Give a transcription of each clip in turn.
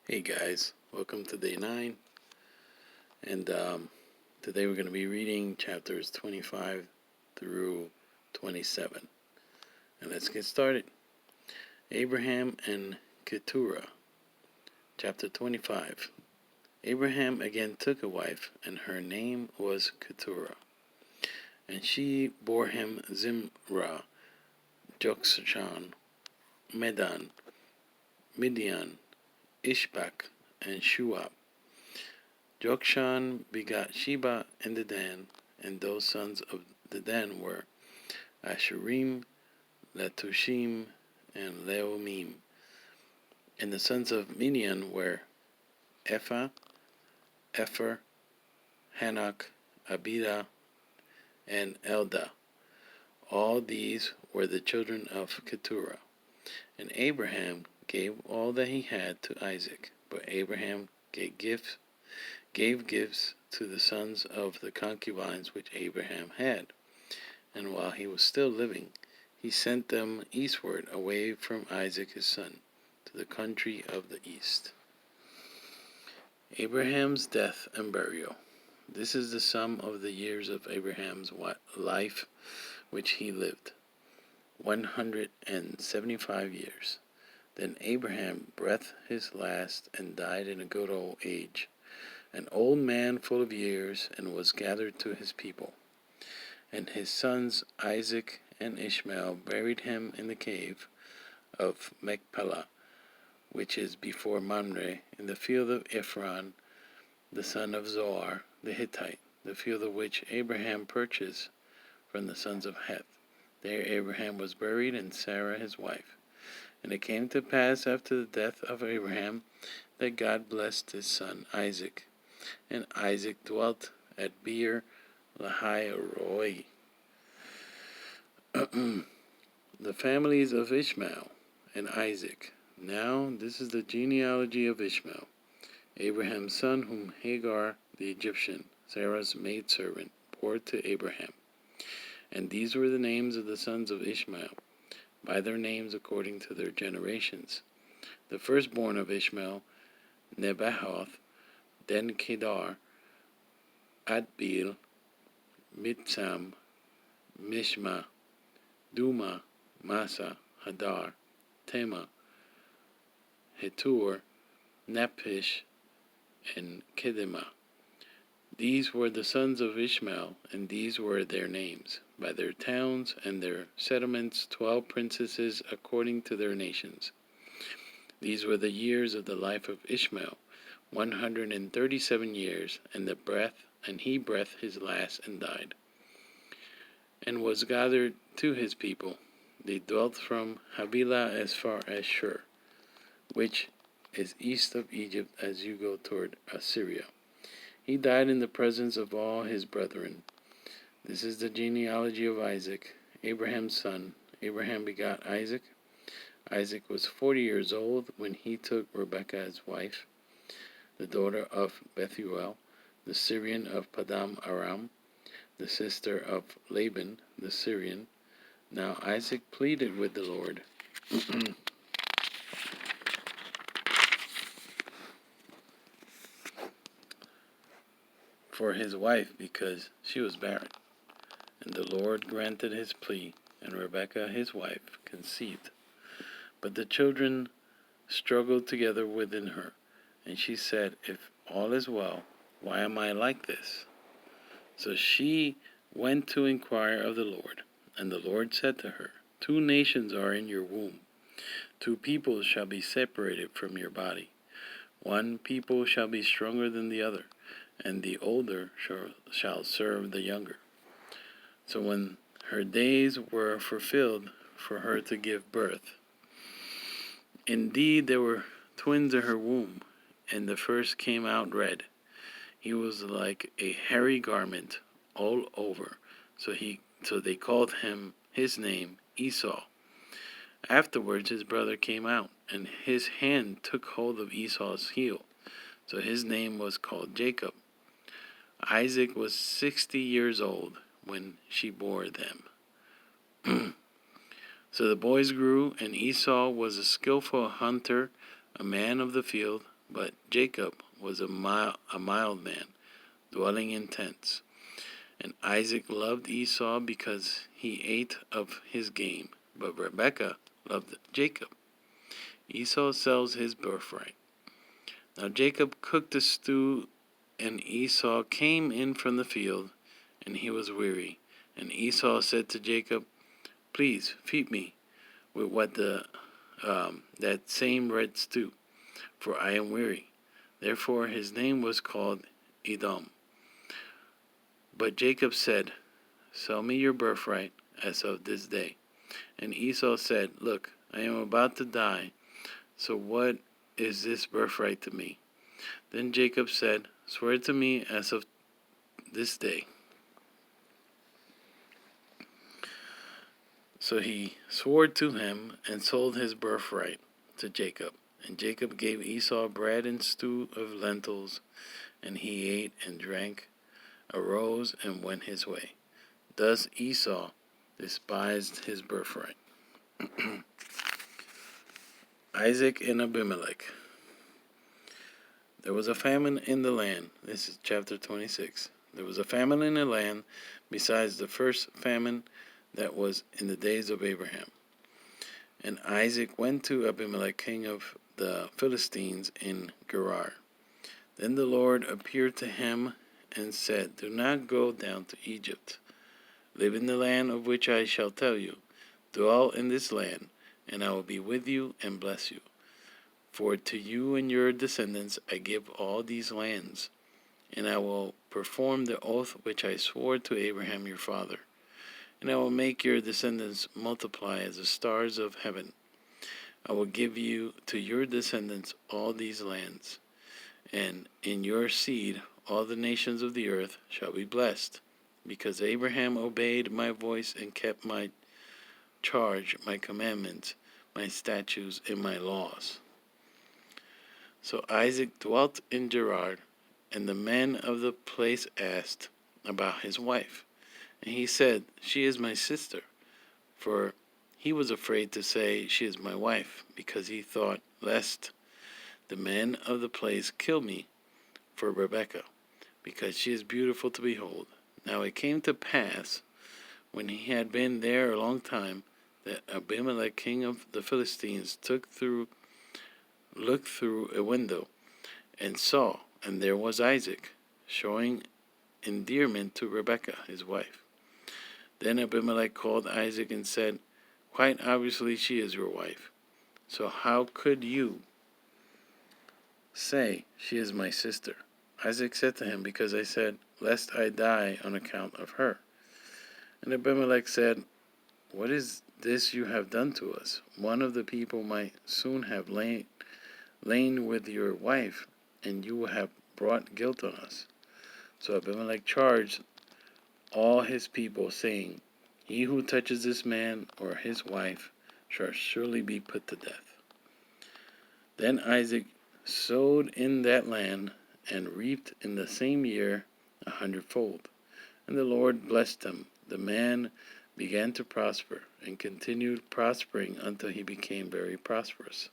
Hey guys, welcome to day 9. And today we're going to be reading chapters 25 through 27. And let's get started. Abraham and Keturah, chapter 25. Abraham again took a wife, and her name was Keturah. And she bore him Zimrah, Jokshan, Medan, Midian, Ishbak, and Shuab. Jokshan begot Sheba and Dedan, and those sons of Dedan were Asherim, Letushim, and Leumim. And the sons of Midian were Ephah, Epher, Hanok, Abida, and Eldah. All these were the children of Keturah. And Abraham gave all that he had to Isaac, but Abraham gave gifts to the sons of the concubines which Abraham had. And while he was still living, he sent them eastward away from Isaac his son, to the country of the east. Abraham's death and burial. This is the sum of the years of Abraham's life which he lived, 175 years. Then Abraham breathed his last and died in a good old age, an old man full of years, and was gathered to his people. And his sons Isaac and Ishmael buried him in the cave of Machpelah, which is before Mamre, in the field of Ephron, the son of Zohar the Hittite, the field of which Abraham purchased from the sons of Heth. There Abraham was buried, and Sarah his wife. And it came to pass after the death of Abraham that God blessed his son Isaac. And Isaac dwelt at Beer Lahai Roi. The families of Ishmael and Isaac. Now this is the genealogy of Ishmael, Abraham's son, whom Hagar the Egyptian, Sarah's maidservant, bore to Abraham. And these were the names of the sons of Ishmael, by their names according to their generations. The firstborn of Ishmael, Nebahoth, then Kedar, Adbeel, Mibsam, Mishma, Duma, Massa, Hadar, Tema, Hetur, Naphish, and Kedema. These were the sons of Ishmael, and these were their names, by their towns and their settlements, 12 princesses according to their nations. These were the years of the life of Ishmael, 137 years, and he breathed his last and died, and was gathered to his people. They dwelt from Havilah as far as Shur, which is east of Egypt as you go toward Assyria. He died in the presence of all his brethren. This is the genealogy of Isaac, Abraham's son. Abraham begot Isaac. Isaac was 40 years old when he took Rebekah as wife, the daughter of Bethuel, the Syrian of Padam Aram, the sister of Laban the Syrian. Now Isaac pleaded with the Lord for his wife because she was barren. And the Lord granted his plea, and Rebekah his wife conceived. But the children struggled together within her, and she said, If all is well, why am I like this? So she went to inquire of the Lord, and the Lord said to her, 2 nations are in your womb, 2 peoples shall be separated from your body. 1 people shall be stronger than the other, and the older shall serve the younger. So when her days were fulfilled for her to give birth, indeed there were twins in her womb, and the first came out red. He was like a hairy garment all over, so they called his name Esau. Afterwards his brother came out, and his hand took hold of Esau's heel, so his name was called Jacob. Isaac was 60 years old when she bore them. So the boys grew, and Esau was a skillful hunter, a man of the field, But Jacob was a mild man, dwelling in tents. And Isaac loved Esau because he ate of his game, but Rebekah loved Jacob. Esau sells his birthright. Now Jacob cooked a stew, and Esau came in from the field, and he was weary. And Esau said to Jacob, "Please feed me with that same red stew, for I am weary." Therefore his name was called Edom. But Jacob said, "Sell me your birthright as of this day." And Esau said, "Look, I am about to die, so what is this birthright to me?" Then Jacob said, "Swear to me as of this day." So he swore to him and sold his birthright to Jacob. And Jacob gave Esau bread and stew of lentils, and he ate and drank, arose and went his way. Thus Esau despised his birthright. Isaac and Abimelech. There was a famine in the land. This is chapter 26. There was a famine in the land besides the first famine that was in the days of Abraham. And Isaac went to Abimelech, king of the Philistines, in Gerar. Then the Lord appeared to him and said, "Do not go down to Egypt. Live in the land of which I shall tell you. Dwell in this land, and I will be with you and bless you. For to you and your descendants I give all these lands, and I will perform the oath which I swore to Abraham your father. And I will make your descendants multiply as the stars of heaven. I will give you to your descendants all these lands, and in your seed all the nations of the earth shall be blessed, because Abraham obeyed my voice and kept my charge, my commandments, my statutes, and my laws." So Isaac dwelt in Gerar, and the men of the place asked about his wife. And he said, "She is my sister." For he was afraid to say, "She is my wife," because he thought, lest the men of the place kill me for Rebekah, because she is beautiful to behold. Now it came to pass, when he had been there a long time, that Abimelech, king of the Philistines, looked through a window, and saw, and there was Isaac, showing endearment to Rebekah, his wife. Then Abimelech called Isaac and said, "Quite obviously she is your wife. So how could you say, 'She is my sister'?" Isaac said to him, "Because I said, 'Lest I die on account of her.'" And Abimelech said, "What is this you have done to us? One of the people might soon have lain with your wife, and you have brought guilt on us." So Abimelech charged all his people, saying, "He who touches this man or his wife shall surely be put to death." Then Isaac sowed in that land, and reaped in the same year 100-fold. And the Lord blessed him. The man began to prosper, and continued prospering until he became very prosperous.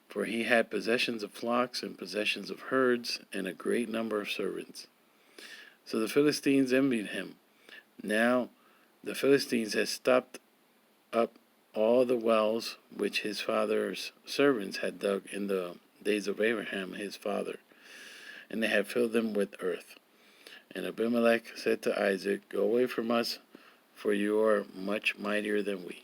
For he had possessions of flocks and possessions of herds, and a great number of servants. So the Philistines envied him. Now the Philistines had stopped up all the wells which his father's servants had dug in the days of Abraham his father, and they had filled them with earth. And Abimelech said to Isaac, "Go away from us, for you are much mightier than we."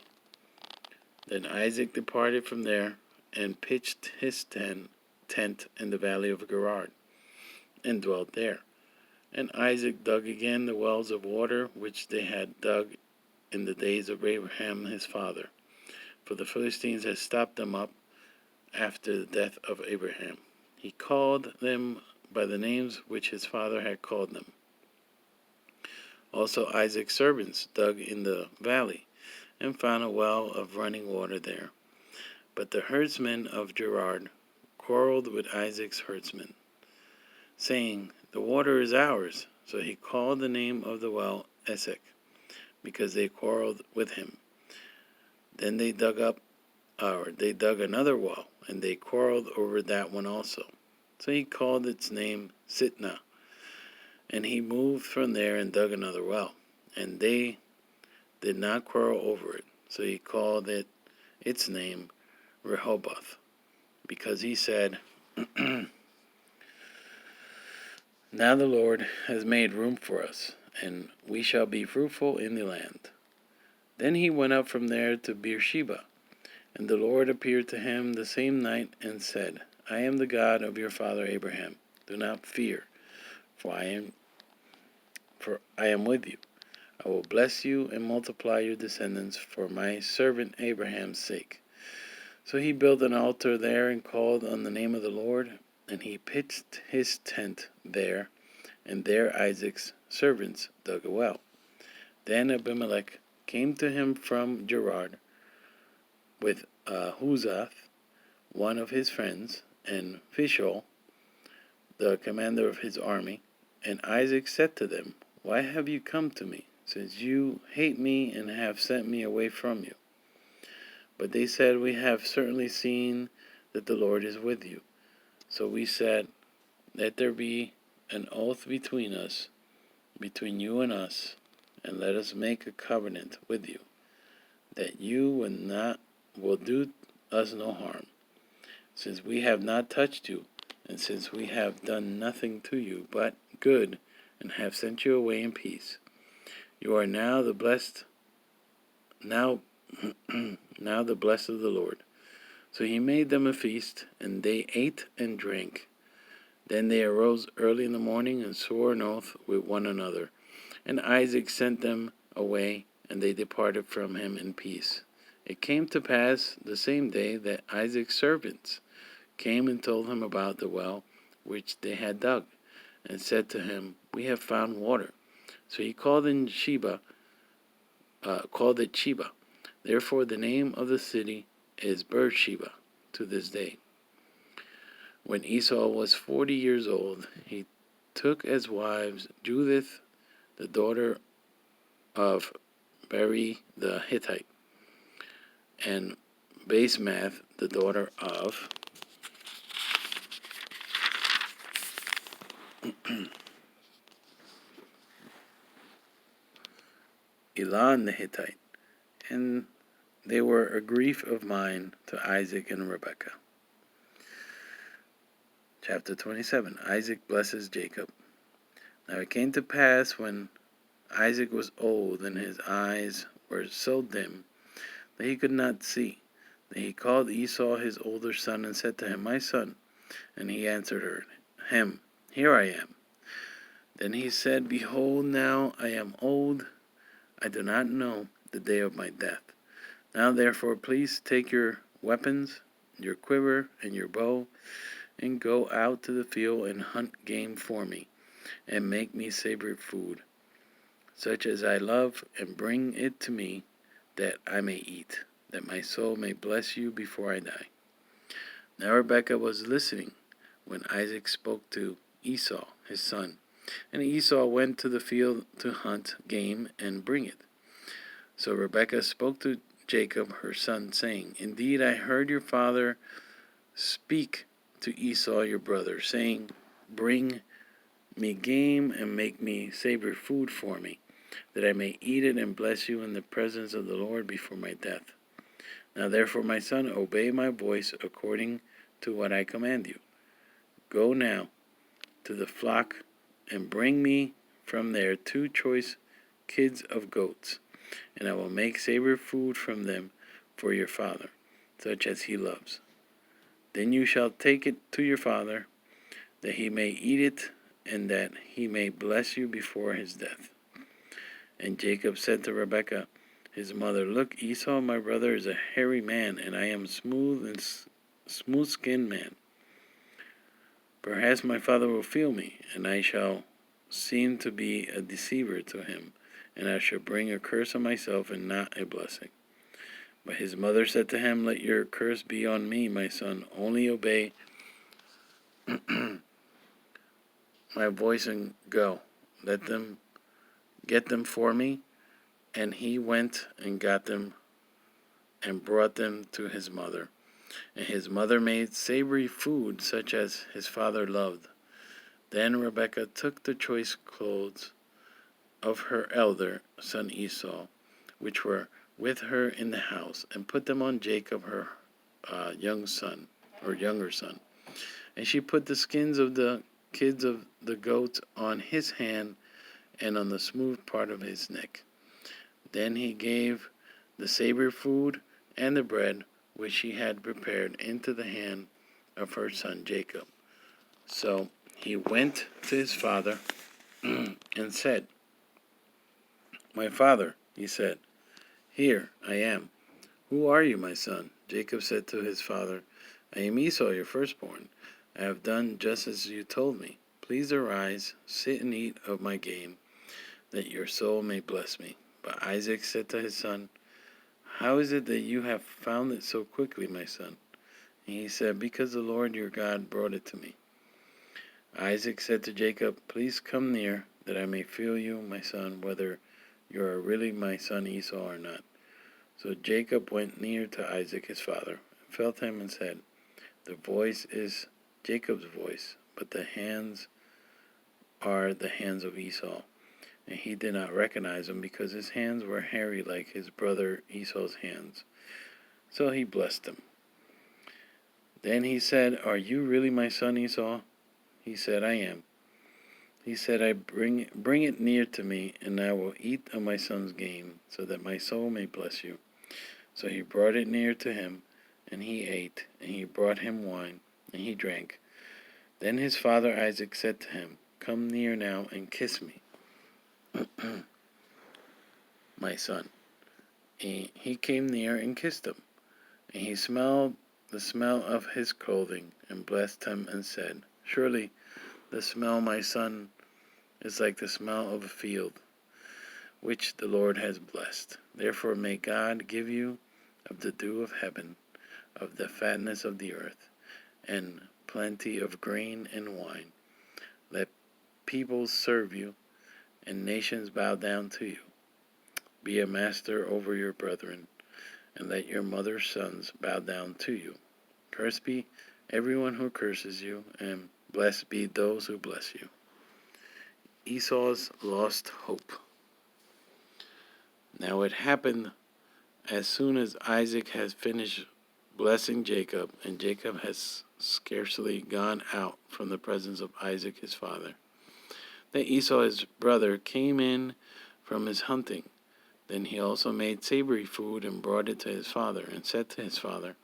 Then Isaac departed from there, and pitched his tent in the valley of Gerar, and dwelt there. And Isaac dug again the wells of water which they had dug in the days of Abraham his father, for the Philistines had stopped them up after the death of Abraham. He called them by the names which his father had called them. Also Isaac's servants dug in the valley, and found a well of running water there. But the herdsmen of Gerar quarreled with Isaac's herdsmen, saying, "The water is ours." So he called the name of the well Esek, because they quarreled with him. Then they dug up they dug another well, and they quarreled over that one also. So he called its name Sitnah. And he moved from there and dug another well, and they did not quarrel over it. So he called its name Rehoboth, because he said, Now the Lord has made room for us, and we shall be fruitful in the land. Then he went up from there to Beersheba, and the Lord appeared to him the same night and said, I am the God of your father Abraham. Do not fear, for I am with you. I will bless you and multiply your descendants for my servant Abraham's sake. So he built an altar there and called on the name of the Lord, and he pitched his tent there, and there Isaac's servants dug a well. Then Abimelech came to him from Gerar with Huzath, one of his friends, and Phishol, the commander of his army. And Isaac said to them, Why have you come to me, since you hate me and have sent me away from you? But they said, We have certainly seen that the Lord is with you. So we said, Let there be an oath between us, between you and us, and let us make a covenant with you, that you will do us no harm, since we have not touched you, and since we have done nothing to you but good, and have sent you away in peace. You are now the blessed now the blessed of the Lord. So he made them a feast, and they ate and drank. Then they arose early in the morning and swore an oath with one another. And Isaac sent them away, and they departed from him in peace. It came to pass the same day that Isaac's servants came and told him about the well which they had dug, and said to him, We have found water. So he called it Sheba. Therefore the name of the city is Beersheba to this day. When Esau was 40 years old, he took as wives Judith, the daughter of Beri the Hittite, and Basemath, the daughter of Elon the Hittite, and they were a grief of mind to Isaac and Rebekah. Chapter 27. Isaac blesses Jacob. Now it came to pass when Isaac was old and his eyes were so dim that he could not see, that he called Esau his older son and said to him, My son. And he answered him, Here I am. Then he said, Behold, now I am old. I do not know the day of my death. Now therefore please take your weapons, your quiver, and your bow, and go out to the field and hunt game for me, and make me savory food, such as I love, and bring it to me, that I may eat, that my soul may bless you before I die. Now Rebekah was listening when Isaac spoke to Esau, his son. And Esau went to the field to hunt game and bring it. So Rebekah spoke to Jacob, her son, saying, Indeed, I heard your father speak to Esau, your brother, saying, Bring me game and make me savory food for me, that I may eat it and bless you in the presence of the Lord before my death. Now therefore, my son, obey my voice according to what I command you. Go now to the flock and bring me from there 2 choice kids of goats, and I will make savory food from them for your father, such as he loves. Then you shall take it to your father, that he may eat it, and that he may bless you before his death. And Jacob said to Rebekah, his mother, Look, Esau, my brother, is a hairy man, and I am smooth-skinned man. Perhaps my father will feel me, and I shall seem to be a deceiver to him, and I shall bring a curse on myself and not a blessing. But his mother said to him, Let your curse be on me, my son. Only obey my voice and go. Let them get them for me. And he went and got them and brought them to his mother. And his mother made savory food such as his father loved. Then Rebekah took the choice clothes of her elder son Esau, which were with her in the house, and put them on Jacob her young son, or younger son. And she put the skins of the kids of the goats on his hand and on the smooth part of his neck. Then he gave the savory food and the bread which she had prepared into the hand of her son Jacob. So he went to his father and said, "My father," he said, "here I am." "Who are you, my son?" Jacob said to his father, "I am Esau, your firstborn. I have done just as you told me. Please arise, sit and eat of my game, that your soul may bless me." But Isaac said to his son, "How is it that you have found it so quickly, my son?" And he said, "Because the Lord your God brought it to me." Isaac said to Jacob, "Please come near, that I may feel you, my son, whether you are really my son Esau or not." So Jacob went near to Isaac his father, and felt him, and said, "The voice is Jacob's voice, but the hands are the hands of Esau." And he did not recognize him, because his hands were hairy like his brother Esau's hands. So he blessed him. Then he said, "Are you really my son Esau?" He said, "I am." He said, "I bring it near to me, and I will eat of my son's game, so that my soul may bless you." So he brought it near to him, and he ate, and he brought him wine, and he drank. Then his father Isaac said to him, "Come near now and kiss me, my son." And he came near and kissed him, and he smelled the smell of his clothing, and blessed him, and said, "Surely the smell, my son, is like the smell of a field, which the Lord has blessed. Therefore may God give you of the dew of heaven, of the fatness of the earth, and plenty of grain and wine. Let peoples serve you, and nations bow down to you. Be a master over your brethren, and let your mother's sons bow down to you. Cursed be everyone who curses you, and blessed be those who bless you." Esau's lost hope. Now it happened, as soon as Isaac had finished blessing Jacob, and Jacob has scarcely gone out from the presence of Isaac his father, that Esau his brother came in from his hunting. Then he also made savory food, and brought it to his father, and said to his father,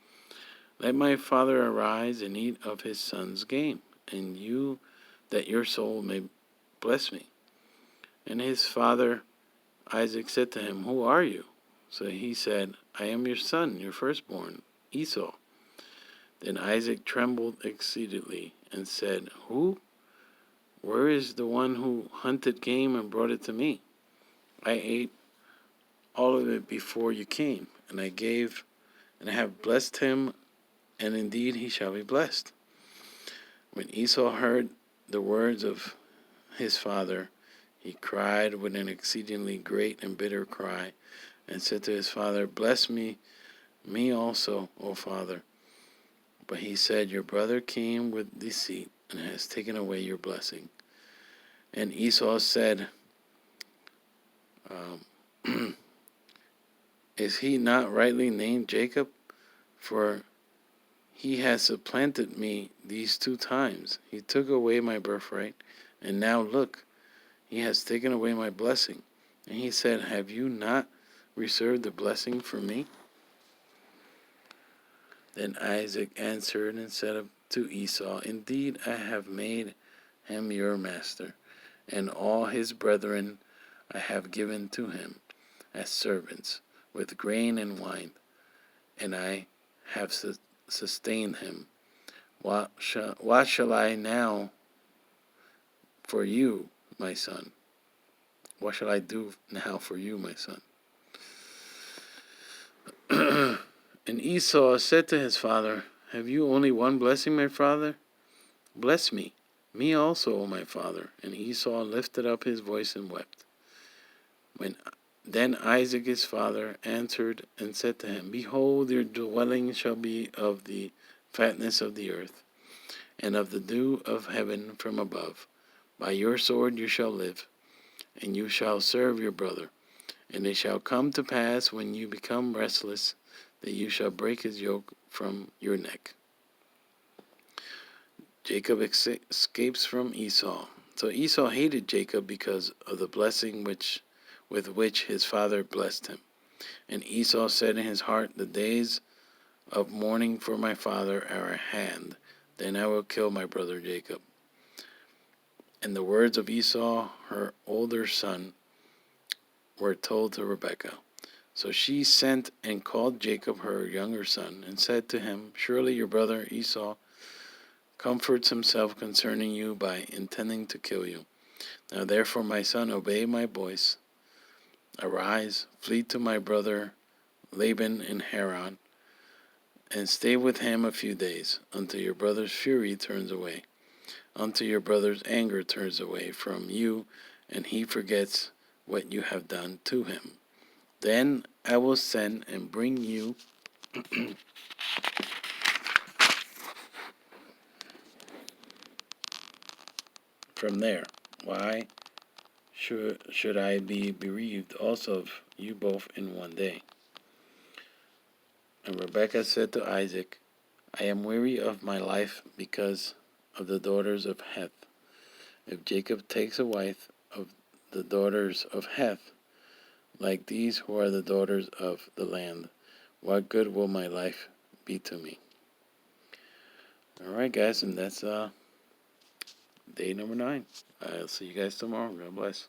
"Let my father arise and eat of his son's game, and you, that your soul may bless me." And his father Isaac said to him, "Who are you?" So he said, "I am your son, your firstborn, Esau." Then Isaac trembled exceedingly, and said, Where is the one who hunted game and brought it to me? I ate all of it before you came, and I have blessed him, and indeed he shall be blessed." When Esau heard the words of his father, he cried with an exceedingly great and bitter cry, and said to his father, "Bless me also, O father." But he said, "Your brother came with deceit, and has taken away your blessing." And Esau said, "Is he not rightly named Jacob? For he has supplanted me these 2 times. He took away my birthright, and now look, he has taken away my blessing." And he said, "Have you not reserved the blessing for me?" Then Isaac answered and said to Esau, "Indeed, I have made him your master, and all his brethren I have given to him as servants, with grain and wine, and I have sustained him. What shall I now for you, my son? What shall I do now for you, my son?" And Esau said to his father, "Have you only one blessing, my father? Bless me also, O my father." And Esau lifted up his voice and wept. When Then Isaac his father answered and said to him, Behold, your dwelling shall be of the fatness of the earth, and of the dew of heaven from above. By your sword you shall live, and you shall serve your brother. And it shall come to pass when you become restless, that you shall break his yoke from your neck. Jacob escapes from Esau. So Esau hated Jacob because of the blessing with which his father blessed him. And Esau said in his heart, The days of mourning for my father are at hand. Then I will kill my brother Jacob. And the words of Esau, her older son, were told to Rebekah. So she sent and called Jacob her younger son, and said to him, Surely your brother Esau comforts himself concerning you by intending to kill you. Now therefore, my son, obey my voice. Arise, flee to my brother Laban in Haran, and stay with him a few days, until your brother's fury turns away, until your brother's anger turns away from you, and he forgets what you have done to him. Then I will send and bring you from there. Why should I be bereaved also of you both in one day? And Rebekah said to Isaac, I am weary of my life because of the daughters of Heth. If Jacob takes a wife of the daughters of Heth, like these who are the daughters of the land, what good will my life be to me? Alright guys, and that's day number 9. I'll see you guys tomorrow. God bless.